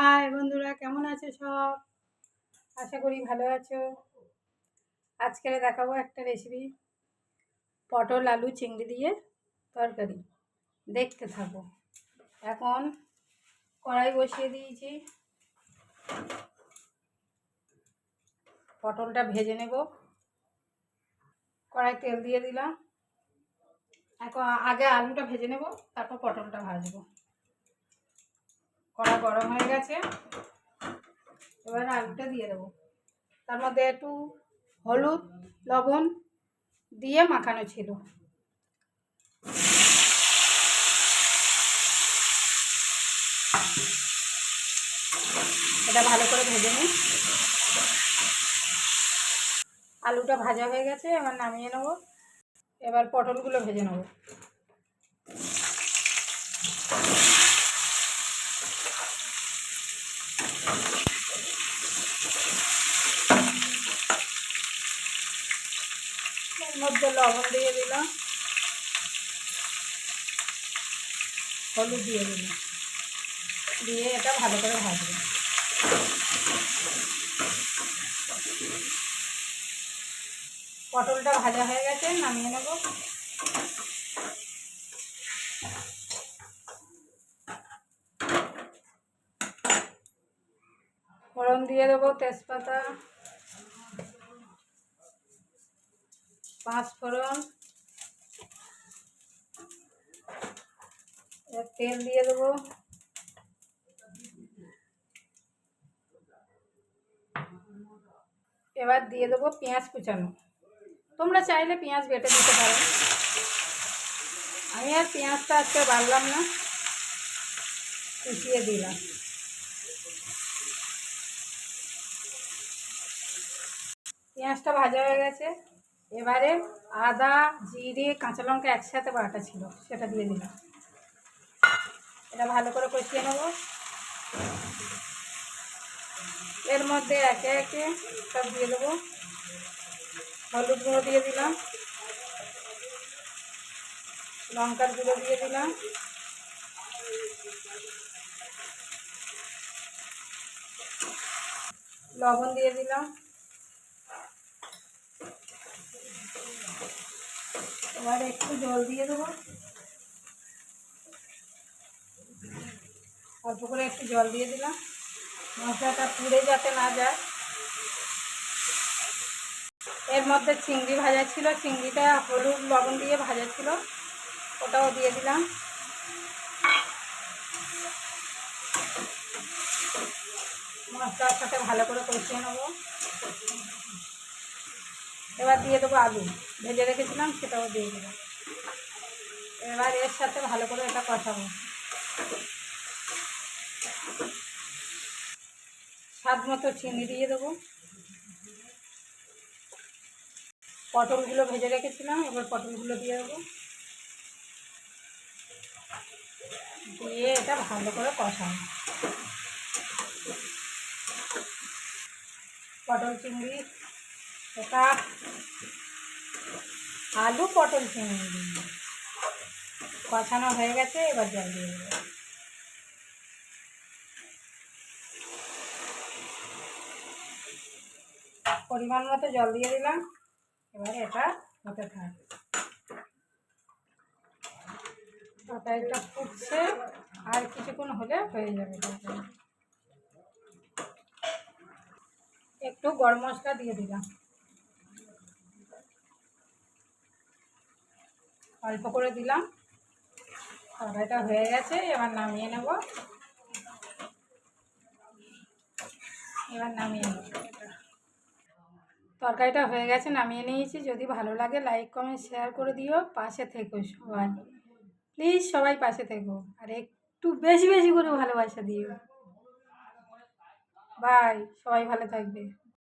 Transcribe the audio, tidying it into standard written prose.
High বন্ধুরা, কেমন আছো সব? আশা করি ভালো আছো। আজকে দেখাবো একটা রেসিপি, পটল আলু চিংড়ি দিয়ে তরকারি। দেখতে থাকো। এখন কড়াই বসিয়ে দিয়েছি, পটলটা ভেজে নেব। কড়াই তেল দিয়ে দিলাম। এখন আগে আলুটা ভেজে নেব, তারপর পটলটা ভাজবো। কড়া গরম হয়ে গেছে, এবার আলুটা দিয়ে দেবো। তার মধ্যে একটু হলুদ লবণ দিয়ে মাখানো ছিল। এটা ভালো করে ভেজে নিই। আলুটা ভাজা হয়ে গেছে, এবার নামিয়ে নেব। এবার পটলগুলো ভেজে নেব। এর মধ্যে লবণ দিয়ে দিলাম, হলুদ দিয়ে দিলাম, দিয়ে এটা ভালো করে ভাজবো। পটলটা ভাজা হয়ে গেছে, নামিয়ে নেব। ফোড়ন দিয়ে দেবো তেজপাতা, পাঁচ ফোড়ন, তেল দিয়ে দেবো। এবার দিয়ে দেবো পেঁয়াজ কুচানো। তোমরা চাইলে পেঁয়াজ বেটে দিতে পারো, আমি আর পেঁয়াজটা আজকে বাড়লাম না, কুচিয়ে দিলাম। পেঁয়াজটা ভাজা হয়ে গেছে, এবারে আদা জিরে কাঁচা লঙ্কা একসাথে বাটা ছিল সেটা দিয়ে দিলাম। এটা ভালো করে কষিয়ে নেব। এর মধ্যে একে একে সব দিয়ে দেবো। হলুদ গুঁড়ো দিয়ে দিলাম, লঙ্কার গুঁড়ো দিয়ে দিলাম, লবণ দিয়ে দিলাম। এবার একটু জল দিয়ে দেবো, অল্প করে একটু জল দিয়ে দিলাম, মশলাটা পুড়ে যাতে না যায়। এর মধ্যে চিংড়ি ভাজা ছিল, চিংড়িটা হলুদ লবণ দিয়ে ভাজা ছিল, ওটাও দিয়ে দিলাম। মশলার সাথে ভালো করে কষিয়ে নেব। এবার দিয়ে দেবো আলু ভেজে রেখেছিলাম, সেটাও দিয়ে দিলাম। এবার এর সাথে ভালো করে এটা কষাবো। স্বাদ মতো চিনি দিয়ে দেবো। পটলগুলো ভেজে রেখেছিলাম, এবার পটলগুলো দিয়ে দেবো, দিয়ে এটা ভালো করে কষাবো। পটল চিংড়ি, এটা আলু পটল চিংড়ি কষানো হয়ে গেছে, এবার জল দিয়ে দেবো। পরিমাণ মতো জল দিয়ে দিলাম। এবার এটা হতে থাক। তরকারিটা ফুটছে, আর কিছুক্ষণ হলে হয়ে যাবে। একটু গরম মশলা দিয়ে দিলাম, অল্প করে দিলাম। তরকারিটা হয়ে গেছে, এবার নামিয়ে নেব। তরকারিটা হয়ে গেছে, নামিয়ে নিয়েছি। যদি ভালো লাগে লাইক কমেন্ট শেয়ার করে দিও, পাশে থেকো সবাই, প্লিজ সবাই পাশে থেকো, আর একটু বেশি বেশি করে ভালোবাসা দিও। বাই, সবাই ভালো থাকবে।